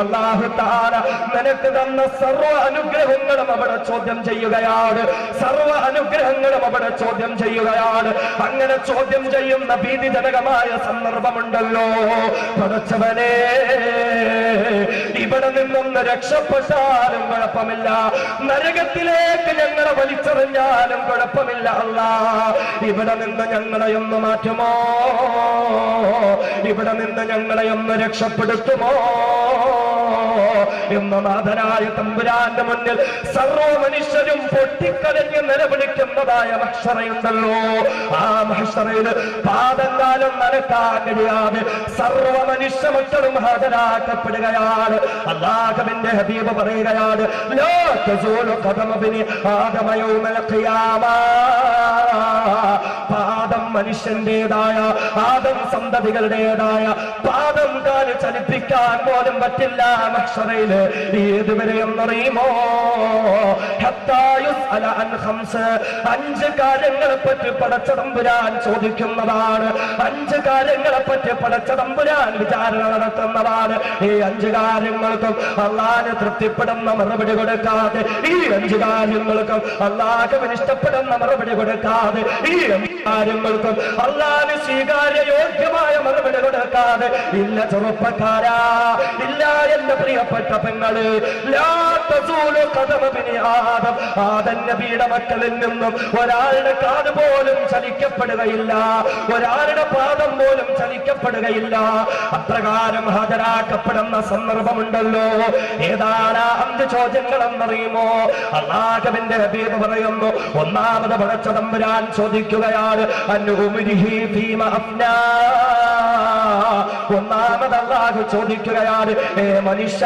അല്ലാഹു തആല നിനക്ക് തന്ന സർവ്വ അനുഗ്രഹങ്ങളും അവിടെ ചോദ്യം ചെയ്യുകയാണ്. സർവ്വ അനുഗ്രഹങ്ങളും അവിടെ ചോദ്യം ചെയ്യുകയാണ്. അങ്ങനെ ചോദ്യം ചെയ്യുന്ന ഭീതിജനകമായ സന്ദർഭമുണ്ടല്ലോ. പടച്ചവനെ, ഇവിടെ നിന്നൊന്ന് രക്ഷപ്പെട്ടാലും കുഴപ്പമില്ല, നരകത്തിലേക്ക് ഞങ്ങളെ വലിച്ചെറിഞ്ഞാലും കുഴപ്പമില്ല അല്ലാ. ഇവിടെ നിന്ന് ഞങ്ങളെ ഒന്ന് മാറ്റുമോ? ഇവിടെ നിന്ന് ഞങ്ങളെ ഒന്ന് രക്ഷപ്പെടുത്തുമോ എന്ന നാഥനായ തമ്പുരാന്റെ മുന്നിൽ സർവ്വ മനുഷ്യരും പൊട്ടിക്കരഞ്ഞ് നിലവിളിക്കുന്നതായ മഹ്ശറയുണ്ടല്ലോ. ആ മഹ്ശറയിൽ പാദകാലം നനക്കാൻ കഴിയാതെ സർവ്വ മനുഷ്യ മക്കളും ഹാജരാക്കപ്പെടുകയാണ്. അല്ലാഹുവിന്റെ ഹബീബ് പറയുകയാണ്, ലാ തസൂലു ഖദമ ബിനി ആദമ യൗമൽ ഖിയാമ. പാദം മനുഷ്യന്റേതായ, ആദം സന്തതികളുടേതായ പാദം കാല് ചലിപ്പിക്കാൻ പോലും പറ്റില്ല മഹ്ശറയിൽ. ഏതുവരെ എന്നറിയുമോ? അഞ്ച് കാര്യങ്ങളെ പറ്റി പടച്ചതമ്പുരാൻ ചോദിക്കുന്നതാണ്. അഞ്ച് കാര്യങ്ങളെ പറ്റി പടച്ചതമ്പുരാൻ വിചാരണ നടത്തുന്നതാണ്. ഈ അഞ്ച് കാര്യങ്ങൾക്കും അള്ളാഹുവിന് തൃപ്തിപ്പെടുന്ന മറുപടി കൊടുക്കാതെ, ഈ അഞ്ച് കാര്യങ്ങൾക്കും അള്ളാഹുവിന് ഇഷ്ടപ്പെടുന്ന മറുപടി കൊടുക്കാതെ, ഈ കാര്യങ്ങൾക്കും അള്ളാഹുവിന് സ്വീകാര്യ യോഗ്യമായ മറുപടി കൊടുക്കാതെ ഇല്ല ചെറുപ്പക്കാരാ, ഇല്ല എന്റെ പ്രിയപ്പെട്ട പെങ്ങള്, ലാ തസൂലു ഖദമ ബിനി ആദം. ആദം നബിയുടെ മക്കളിൽ നിന്നും ഒരാളുടെ കാല് പോലും ചലിക്കപ്പെടുകയില്ല, ഒരാളുടെ പാദം പോലും ചലിക്കപ്പെടുകയില്ല. അപ്രകാരം ഹാജരാക്കപ്പെടുന്ന സന്ദർഭമുണ്ടല്ലോ. ഏതാണ് അഞ്ച് ചോദ്യങ്ങളെന്നറിയുമോ? അല്ലാഹുവിന്റെ ഹബീബ് പറയുന്നു, ഒന്നാമത് പടച്ചതമ്പുരാൻ ചോദിക്കുകയാണ്, അൻഉമിരിഹി ഫീമ അഫ്നാ. ഒന്നാമത് അല്ലാഹു ചോദിക്കുകയാണ്, ഏ മനുഷ്യ,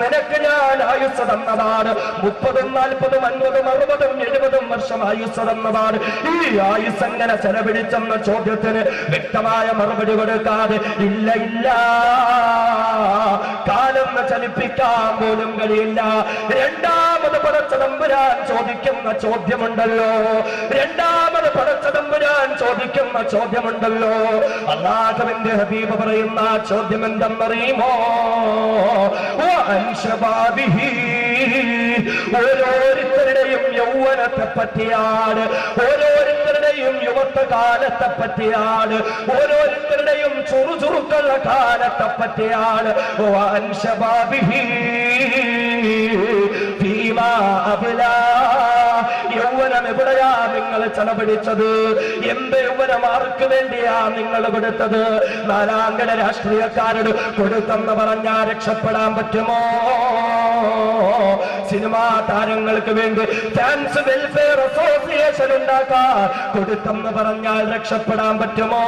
നിനക്ക് ഞാൻ ആയുസ്സ് തന്നതാണ്. 30, 40, 50, 60, 70 വർഷം ആയുസ്സ് തന്നതാണ്. ഈ ആയുസ് എങ്ങനെ ചെലവഴിച്ചെന്ന ചോദ്യത്തിന് വ്യക്തമായ മറുപടി കൊടുക്കാതെ ഇല്ല ഇല്ല, കാലം ചലിപ്പിക്കാൻ പോലും കഴിയില്ല. രണ്ടാമത് പടച്ചതമ്പുരാൻ ചോദിക്കുന്ന ചോദ്യമുണ്ടല്ലോ, രണ്ടാമത് പടച്ചതമ്പുരാൻ ചോദിക്കുന്ന ചോദ്യമുണ്ടല്ലോ. അല്ലാഹുവിന്റെ ഹബീബ് പറയുന്ന ചോദ്യം എന്തെന്നറിയുമോ? ഓരോരുത്തരുടെയും യൗവനത്തെ പറ്റിയാണ്, ഓരോരുത്തരുടെയും യുവത്വകാലത്തെ പറ്റിയാണ്, ഓരോരുത്തരുടെയും ചുറുചുറുക്കുള്ള കാലത്തെ പറ്റിയാണ്. യൗവനം എവിടെയാ നിങ്ങൾ ചെലവഴിച്ചത്? എന്ത് യൗവനം ആർക്ക് വേണ്ടിയാ നിങ്ങൾ കൊടുത്തത്? നാലാംഗട രാഷ്ട്രീയക്കാരോട് കൊടുത്തെന്ന് പറഞ്ഞാൽ രക്ഷപ്പെടാൻ പറ്റുമോ? സിനിമാ താരങ്ങൾക്ക് വേണ്ടി ഫാൻസ് വെൽഫെയർ അസോസിയേഷൻ ഉണ്ടാക്കാൻ കൊടുത്തെന്ന് പറഞ്ഞാൽ രക്ഷപ്പെടാൻ പറ്റുമോ?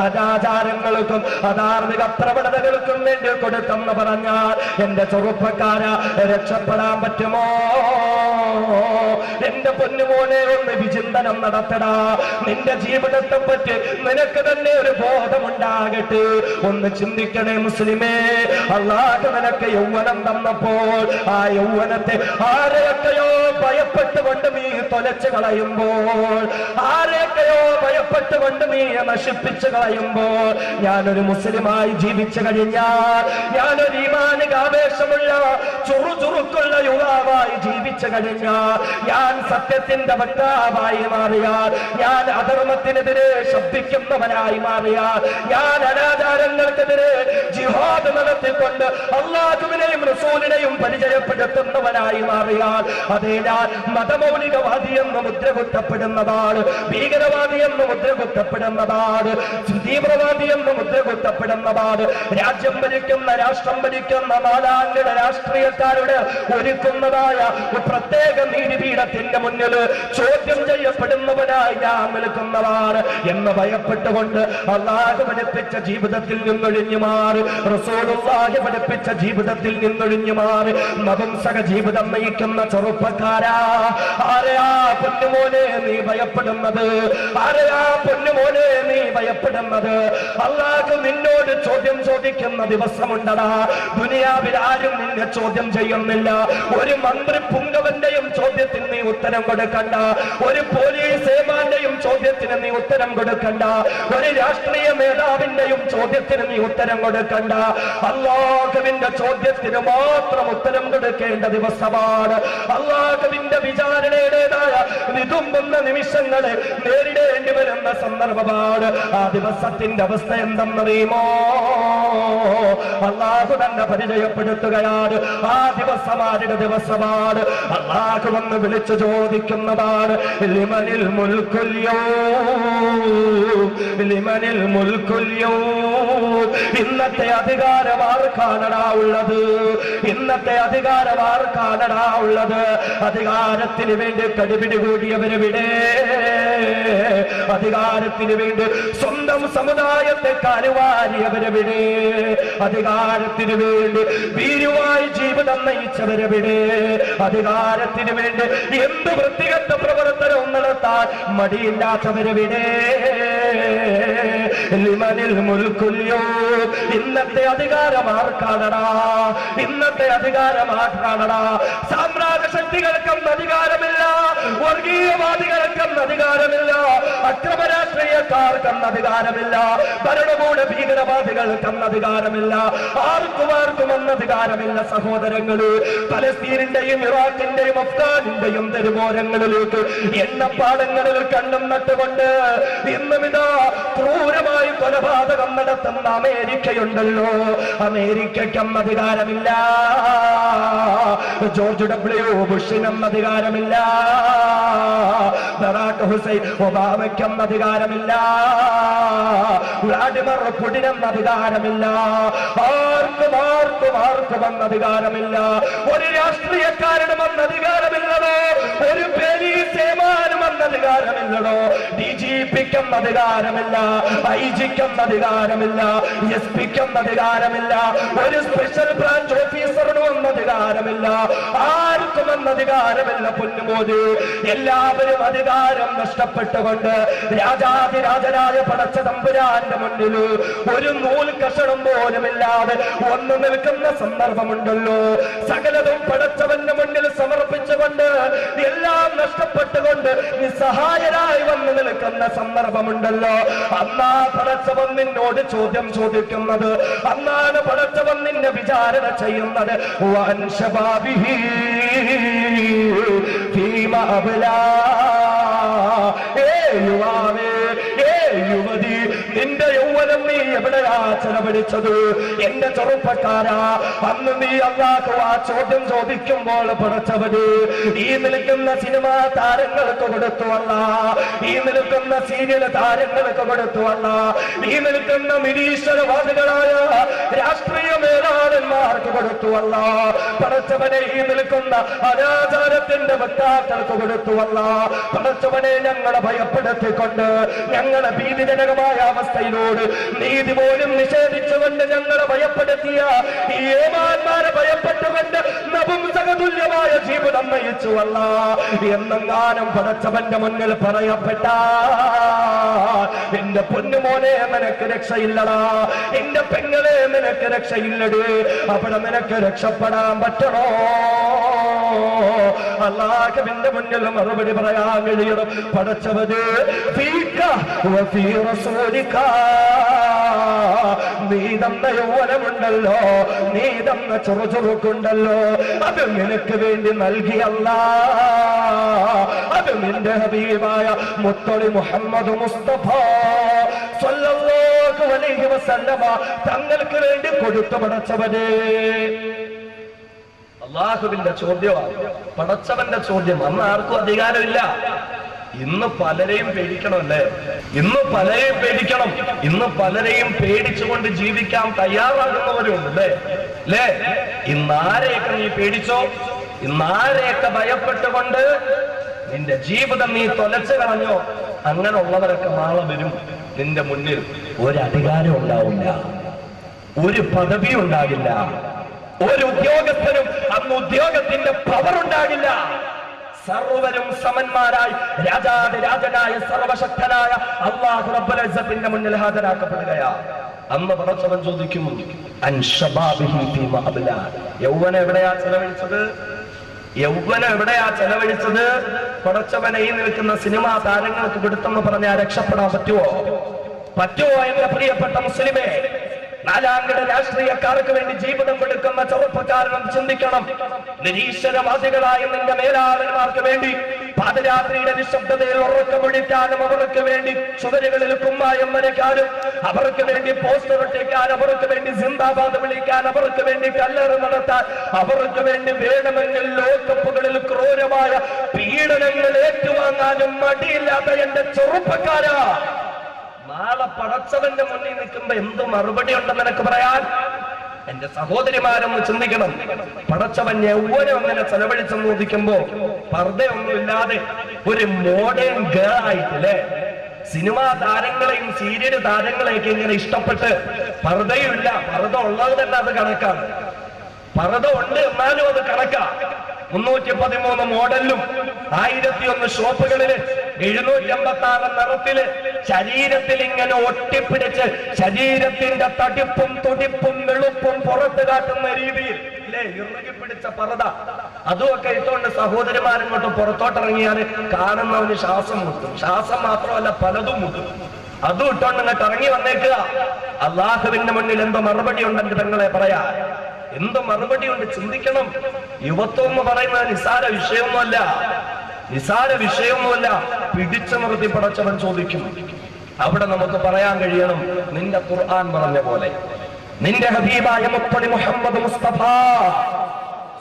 അനാചാരങ്ങൾക്കും അധാർമിക പ്രവണതകൾക്കും വേണ്ടി കൊടുത്തെന്ന് പറഞ്ഞാൽ എന്റെ ചെറുപ്പക്കാരാ രക്ഷപ്പെടാൻ പറ്റുമോ? എന്റെ പൊന്നുമോനെ, ഒന്ന് വിചിന്തനം നടത്തടാ. നിന്റെ ജീവിതത്തെ പറ്റി നിനക്ക് തന്നെ ഒരു ബോധമുണ്ടാകട്ടെ. ഒന്ന് ചിന്തിക്കണേ മുസ്ലിമേ. അല്ലാഹു നിനക്ക് യൗവനം തന്നപ്പോൾ ആ യൗവനത്തെ ആരെയൊക്കെയോ ഭയപ്പെട്ടുകൊണ്ട് നീ തൊലച്ചു കളയുമ്പോൾ, ആരെയൊക്കെയോ ഭയപ്പെട്ടുകൊണ്ട് നീ നശിപ്പിച്ചു കളയുമ്പോൾ, ഞാനൊരു മുസ്ലിമായി ജീവിച്ചു കഴിഞ്ഞാൽ, ഞാനൊരു ഈമാനിക ആവേശമുള്ള ചുറുചുറുക്കുള്ള യുവാവായി ജീവിച്ചു കഴിഞ്ഞാൽ, ഞാൻ സത്യത്തിന്റെ വക്താവായി മാറിയാൽ, ഞാൻ അധർമ്മത്തിനെതിരെ ശബ്ദിക്കുന്നവനായി മാറിയാൽ, ഞാൻ അനാചാരങ്ങൾക്കെതിരെ ജിഹാദ് നടത്തിക്കൊണ്ട് അല്ലാഹുവിനെയും റസൂലിനെയും പരിചയപ്പെടുത്തുന്നവനായി മാറിയാൽ, അതേ ഞാൻ മതമൗലികവാദി എന്ന് മുദ്രകുത്തപ്പെടുന്നതാണ്, ഭീകരവാദി എന്ന് മുദ്രകുത്തപ്പെടുന്നതാണ്, തീവ്രവാദി എന്ന് മുദ്രകുത്തപ്പെടുന്നതാണ്. രാജ്യം ഭരിക്കുന്ന, രാഷ്ട്രം ഭരിക്കുന്ന നാലാംഗിട രാഷ്ട്രീയക്കാരുടെ ഒരുക്കുന്നതായ പ്രത്യേക നീതിപീഠത്തിന്റെ മുന്നിൽ ചോദ്യം ചെയ്യപ്പെടുന്നവനായി ഞാൻ നിൽക്കുന്നതാണ് എന്ന് ഭയപ്പെട്ടുകൊണ്ട് അല്ലാഹു പഠിപ്പിച്ച ജീവിതത്തിൽ നിന്നൊഴിഞ്ഞു മാറി, റസൂലുള്ളാഹി പഠിപ്പിച്ച ജീവിതം ജീവിതത്തിൽ നിന്നൊഴിഞ്ഞു മാറി നപുംസക ജീവിതം നയിക്കുന്ന ചെറുപ്പക്കാരാ, ആരെയാ പൊന്നുമോനെ നീ ഭയപ്പെടുന്നത്? ആരെയാ പൊന്നുമോനെ നീ ഭയപ്പെടുന്നത്? അല്ലാഹു നിന്നോട് ചോദ്യം ചോദിക്കുന്ന ദിവസമുണ്ടടാ. ദുനിയാവിൽ ആരും നിന്നെ ചോദ്യം ചെയ്യുന്നില്ല. ഒരു മന്ത്രി പുങ്കവന്റെയും ചോദ്യത്തിന് നീ ഉത്തരം കൊടുക്കണ്ട. ഒരു പോലീസ് ഏമാന്റെയും ചോദ്യത്തിന് നീ ഉത്തരം കൊടുക്കണ്ട. ഒരു രാഷ്ട്രീയ നേതാവിന്റെയും ചോദ്യത്തിന് നീ ഉത്തരം കൊടുക്കണ്ട. അല്ലാഹുവിന്റെ ചോദ്യത്തിന് മാത്രം ഉത്തരം കൊടുക്കേണ്ട ദിവസമാണ്. അല്ലാഹുവിന്റെ വിചാരണയുടേതായ വിതുമ്പുന്ന നിമിഷങ്ങളെ നേരിടേണ്ടി വരുന്ന സന്ദർഭമാണ്. ആ ദിവസത്തിന്റെ അവസ്ഥ എന്തെന്നറിയുമോ? അല്ലാഹു തന്നെ പരിചയപ്പെടുത്തുകയാണ്. ആ ദിവസമാരുടെ ദിവസമാണ്. അല്ലാഹു വന്ന് വിളിച്ചു ചോദിക്കുന്നതാണ്, ലിമനിൽ മുൽക്കുൽ യൗം, ലിമനിൽ മുൽക്കുൽ യൗം. ഇന്നത്തെ അധികാരം ആർക്കാണടാ ഉള്ളത്? ഇന്നത്തെ അധികാരം ആർക്കാണടാ ഉള്ളത്? അധികാരത്തിന് വേണ്ടി കടിപിടി കൂടിയവരെവിടെ? അധികാരത്തിന് വേണ്ടി സ്വന്തം സമുദായത്തെ കരുവാരിയവരെവിടെ? അധികാരത്തിന് വേണ്ടി ഭീരുവായി ജീവിതം നയിച്ചവരെവിടെ? അധികാരത്തിന് വേണ്ടി എന്ത് വൃത്തികെട്ട പ്രവർത്തനവും നടത്താൻ മടിയില്ലാത്തവരെവിടെ? ലിമനിൽ മുൽക്കുൽ യൗം. ഇന്നത്തെ അധികാരം ആർക്കാണടാ? ഇന്നത്തെ അധികാരം ആർക്കാണടാ? സാമ്രാജ്യ ശക്തികൾക്കൊന്നും അധികാരമില്ല, വർഗീയവാദികൾക്കൊന്നും അധികാരമില്ല, അക്രമ രാഷ്ട്രീയക്കാർക്കൊന്നും അധികാരമില്ല, ഭരണകൂട ഭീകരവാദികൾക്കൊന്നും അധികാരമില്ല, ആർക്കും ഒന്നും അധികാരമില്ല. സഹോദരങ്ങള്, പലസ്തീനിന്റെയും ഇറാഖിന്റെയും അഫ്ഗാനിന്റെയും തെരുവോരങ്ങളിലേക്ക് എണ്ണപ്പാടങ്ങളിൽ കണ്ണും നട്ടുകൊണ്ട് ഇന്നുമിതാ ക്രൂരമായി കൊലപാതകം നടത്തുന്ന അമേരിക്കയുണ്ടല്ലോ. അമേരിക്കയ്ക്കും അധികാരമില്ല, ജോർജ് ഡബ്ല്യു ബുഷിനും അധികാരമില്ല, ബറാക് ഹുസൈൻ ഒബാമയ്ക്കും അധികാരമില്ല, വ്ളാഡിമിർ പുടിനും അധികാരമില്ല, ആർക്കും ആർക്കും ആർക്കും അധികാരമില്ല. ഒരു രാഷ്ട്രീയക്കാരനും അധികാരമില്ലടോ, ഒരു പോലീസ് ഏമാനും അധികാരമില്ലടോ, DGPക്കും അധികാരമില്ല, IG-ക്കും അധികാരമില്ല, SP-ക്കും അധികാരമില്ല, ഒരു സ്പെഷ്യൽ ബ്രാഞ്ച് ഓഫീസറിനും അധികാരമില്ല, ആർക്കും അധികാരമില്ല. പൊന്നുമോദി, എല്ലാവരും അധികാരം നഷ്ടപ്പെട്ടുകൊണ്ട് രാജാതിരാജനായ പടച്ച തമ്പുരാന്റെ മുന്നിൽ ഒരു നൂൽ കഷണം പോലുമില്ലാതെ വന്നു നിൽക്കുന്ന സന്ദർഭമുണ്ടല്ലോ. സകലതും പടച്ചവന്റെ മുന്നിൽ സമർപ്പിച്ചുകൊണ്ട് എല്ലാം നഷ്ടപ്പെട്ടുകൊണ്ട് നിസ്സഹായരായി വന്നു നിൽക്കുന്ന സന്ദർഭമുണ്ടല്ലോ. അന്നാ പടച്ചവൻ നിന്നോട് ചോദ്യം ചോദിക്കുന്നത്, അന്നാണ് പടച്ചവൻ നിന്നെ വിചാരണ ചെയ്യുന്നത്. യുവാവേ, യുവതി, നിന്റെ യൗവനം നീ എവിടെയാ ചെലവഴിച്ചത്? എന്റെ ചെറുപ്പക്കാരാ, അന്ന് നീ അല്ലാഹു ആ ചോദ്യം ചോദിക്കുമ്പോൾ പടച്ചവന് ഈ നിൽക്കുന്ന സിനിമാ താരങ്ങൾക്ക് കൊടുത്തുവല്ല, ഈ നിൽക്കുന്ന സീരിയൽ താരങ്ങൾക്ക് കൊടുത്തുവല്ല, ഈ നിൽക്കുന്ന നിരീശ്വരവാദികളായ രാഷ്ട്രീയ മേധാവന്മാർക്ക് കൊടുത്തുവല്ല, പടച്ചവനെ ഈ നിൽക്കുന്ന അനാചാരത്തിന്റെ വക്താക്കൾക്ക് കൊടുത്തുവല്ല. പടച്ചവനെ ഞങ്ങളെ ഭയപ്പെടുത്തിക്കൊണ്ട്, ഞങ്ങളെ ഭീതിജനകമായ അവസ്ഥയിലൂടെ നീതി പോലും നിഷേധിച്ചുകൊണ്ട് ഞങ്ങളെ ഭയപ്പെടുത്തിയ ഈ ഏമാന്മാരെ ഭയപ്പെട്ടുകൊണ്ട് നപുംസകതുല്യമായ ജീവിതം നയിച്ചുവല്ല എന്നെങ്ങാനും പടച്ചവന്റെ മുന്നിൽ പറയപ്പെട്ട എന്റെ പൊന്നുമോനെ നിനക്ക് രക്ഷയില്ലടാ, എന്റെ പെങ്ങളെ നിനക്ക് രക്ഷയില്ലടേ. അവിടെ നിനക്ക് രക്ഷപ്പെടാൻ പറ്റണോ? അല്ലാഹുവിന്റെ മുന്നിൽ മറുപടി പറയാൻ കഴിയണം. പടച്ചവന് നീ തന്ന യൗവനമുണ്ടല്ലോ, നീ തന്ന ചുറുചുറുക്കുണ്ടല്ലോ, അത് നിനക്ക് വേണ്ടി നൽകിയല്ല, അത് നിന്റെ ഹബീബായ മുത്തളി മുഹമ്മദ് മുസ്തഫ സ്വല്ലല്ലാഹു അലൈഹി വസല്ലമ തങ്ങൾക്ക് വേണ്ടി കൊടുത്തു. പടച്ചവനെ, അല്ലാഹുവിന്റെ ചോദ്യമാണ്, പടച്ചവന്റെ ചോദ്യം. അന്ന് ആർക്കും അധികാരമില്ല. ഇന്ന് പലരെയും പേടിക്കണമല്ലേ? ഇന്ന് പലരെയും പേടിക്കണം. ഇന്ന് പലരെയും പേടിച്ചുകൊണ്ട് ജീവിക്കാൻ തയ്യാറാകുന്നവരുണ്ട് അല്ലേ? ഇന്നാരെയൊക്കെ നീ പേടിച്ചോ? ഇന്നാരെയൊക്കെ ഭയപ്പെട്ടുകൊണ്ട് നിന്റെ ജീവിതം നീ തൊലച്ചു കളഞ്ഞോ? അങ്ങനെയുള്ളവരൊക്കെ നാളെ വരും നിന്റെ മുന്നിൽ. ഒരധികാരം ഉണ്ടാവില്ല, ഒരു പദവി ഉണ്ടാകില്ല. ഒരു ഉദ്യോഗസ്ഥനും അന്ന് ഉദ്യോഗത്തിന്റെ പവർ ഉണ്ടാകില്ല. സർവരും സമന്മാരായി രാജാതിരാജനായ സർവശക്തനായ അല്ലാഹു റബ്ബുൽ ഇസ്സത്തിന്റെ മുന്നിൽ ഹാജരാക്കപ്പെടുകയാ. അന്ന് പടച്ചവൻ ചോദിക്കും, അൻ ശബാബിഹി ഫീമാ അബ്ലാ, യൗവനം എവിടെയാ ചെലവഴിച്ചത്? യൗവനം എവിടെയാ ചെലവഴിച്ചത്? പടച്ചവനെ ഈ നിൽക്കുന്ന സിനിമാ താരങ്ങൾക്ക് കൊടുത്തെന്ന് പറഞ്ഞാൽ രക്ഷപ്പെടാൻ പറ്റുമോ? എന്റെ പ്രിയപ്പെട്ട മുസ്ലിമേ, നാലാംകിട രാഷ്ട്രീയക്കാർക്ക് വേണ്ടി ജീവിതം കൊടുക്കുന്ന ചെറുപ്പക്കാരനും ചിന്തിക്കണം. നിരീശ്വരവാദികളായ നിന്റെ മേലാളന്മാർക്ക് വേണ്ടി പാദരാത്രിയുടെ നിശബ്ദതയിൽ ഉറക്കമൊഴിക്കാനും, അവർക്ക് വേണ്ടി ചുവരുകളിൽ കുമ്മായം വരയ്ക്കാനും, അവർക്ക് വേണ്ടി പോസ്റ്റർ ഒട്ടിക്കാൻ, അവർക്ക് വേണ്ടി സിന്ദാബാദ് വിളിക്കാൻ, അവർക്ക് വേണ്ടി കല്ലേറ് നടത്താൻ, അവർക്ക് വേണ്ടി വേണമെങ്കിൽ ലോകകപ്പുകളിൽ ക്രൂരമായ പീഡനങ്ങൾ ഏറ്റുവാങ്ങാനും മടിയില്ലാത്ത എന്റെ ചെറുപ്പക്കാരാ, നാളെ പടച്ചവന്റെ മുന്നിൽ നിൽക്കുമ്പോ എന്ത് മറുപടി ഉണ്ടെന്ന് എനിക്ക് പറയാൻ? എന്റെ സഹോദരിമാരൊന്ന് ചിന്തിക്കണം. പടച്ചവൻ യൗവനം അങ്ങനെ ചെലവഴിച്ചെന്ന് ചോദിക്കുമ്പോ പർദ്ദയൊന്നുമില്ലാതെ ഒരു മോഡേൺ ഗേൾ ആയിട്ടില്ലേ, സിനിമാ താരങ്ങളെയും സീരിയൽ താരങ്ങളെയൊക്കെ ഇങ്ങനെ ഇഷ്ടപ്പെട്ട് പർദ്ദയില്ല, പർദ്ദ ഉള്ളത് തന്നെ അത് കണക്കാണ്. പർദ്ദ ഉണ്ട് എന്നാലും അത് കണക്കാ. 313 മോഡലിലും 1001 ഷോപ്പുകളില് 756 നിറത്തില് ശരീരത്തിൽ ഇങ്ങനെ ഒട്ടിപ്പിടിച്ച് ശരീരത്തിന്റെ തടിപ്പും തുടിപ്പും വെളുപ്പും പുറത്തു കാട്ടുന്ന രീതിയിൽ അല്ലേ ഇറുകിപ്പിടിച്ച പർദ്ദ, അതുമൊക്കെ ഇട്ടുകൊണ്ട് സഹോദരിമാരിങ്ങോട്ട് പുറത്തോട്ടിറങ്ങിയാൽ കാണുന്നവന് ശ്വാസം മുട്ടും. ശ്വാസം മാത്രമല്ല പലതും മുട്ടും. അതും ഇട്ടോണ്ട് ഇങ്ങോട്ട് ഇറങ്ങി വന്നേക്കുക. അള്ളാഹുവിന്റെ മുന്നിൽ എന്തോ മറുപടി ഉണ്ടെന്ന് പെങ്ങളെ പറയാ, എന്ത് മറുപടിയുണ്ട് ചിന്തിക്കണം. യുവത്വം എന്ന് പറയുന്നത് നിസാര വിഷയമൊന്നുമല്ല, നിസാര വിഷയമൊന്നുമല്ല. പിടിച്ചു നിർത്തി പടച്ചവൻ ചോദിക്കും. അവിടെ നമുക്ക് പറയാൻ കഴിയണം, നിന്റെ ഖുർആൻ പറഞ്ഞ പോലെ, നിന്റെ ഹബീബായ മുത്തടി മുഹമ്മദ് മുസ്തഫ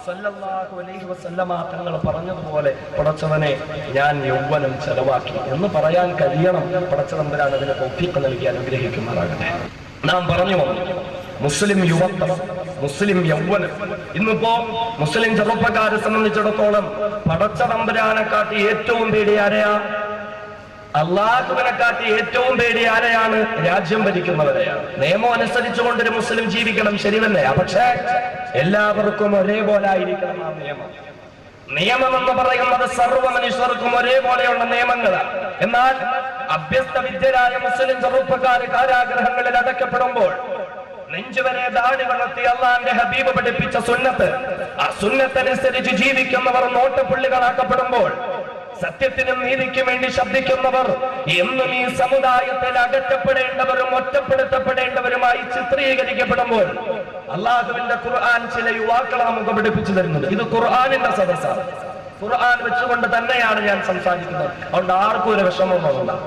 സല്ലല്ലാഹു അലൈഹി വസല്ലമ തങ്ങൾ പറഞ്ഞതുപോലെ പടച്ചവനെ ഞാൻ യൗവനം ചെലവാക്കി എന്ന് പറയാൻ കഴിയണം. പടച്ചതമ്പുരാൻ അതിന് തൗഫീഖ് നൽകി അനുഗ്രഹിക്കുമാറാകട്ടെ. നാം പറഞ്ഞു മുസ്ലിം യുവത്വം, മുസ്ലിം യൗവനം. ഇന്നിപ്പോ മുസ്ലിം ചെറുപ്പക്കാരെ സംബന്ധിച്ചിടത്തോളം പടച്ചതമ്പുരാനെ കാട്ടി ഏറ്റവും പേടി ആരെയാ? അള്ളാഹുവിനെ കാട്ടി ഏറ്റവും പേടി ആരെയാണ്? രാജ്യം ഭരിക്കുന്നവരെയാണ്. നിയമം അനുസരിച്ചുകൊണ്ടൊരു മുസ്ലിം ജീവിക്കണം, ശരി തന്നെയാ. പക്ഷേ എല്ലാവർക്കും ഒരേപോലെ ആയിരിക്കണം ആ നിയമം. നിയമം എന്ന് പറയുന്നത് സർവ്വ മനുഷ്യർക്കും ഒരേപോലെയുള്ള നിയമങ്ങളാണ്. എന്നാൽ അഭ്യസ്ത വിദ്യരായ മുസ്ലിം ചെറുപ്പക്കാര് കാരാഗ്രഹങ്ങളിൽ അടയ്ക്കപ്പെടുമ്പോൾ നെഞ്ചുവരെ ദാടി വളർത്തി അള്ളാന്റെ ഹബീബ് പഠിപ്പിച്ച സുന്നത്ത്, ആ സുന്നത്തനുസരിച്ച് ജീവിക്കുന്നവർ നോട്ടപ്പുള്ളികളാക്കപ്പെടുമ്പോൾ, സത്യത്തിനും നീതിക്കും വേണ്ടി ശബ്ദിക്കുന്നവർ എന്നും ഈ സമുദായത്തിൽ അകറ്റപ്പെടേണ്ടവരും ഒറ്റപ്പെടുത്തപ്പെടേണ്ടവരുമായി ചിത്രീകരിക്കപ്പെടുമ്പോൾ അള്ളാഹുവിന്റെ ഖുർആൻ ചില യുവാക്കളെ നമുക്ക് പഠിപ്പിച്ചു തരുന്നത്. ഇത് ഖുർആനിന്റെ സദസ്സാണ്. ഖുർആൻ വെച്ചുകൊണ്ട് തന്നെയാണ് ഞാൻ സംസാരിക്കുന്നത്. അതുകൊണ്ട് ആർക്കും ഒരു വിഷമം തോന്നുന്നില്ല.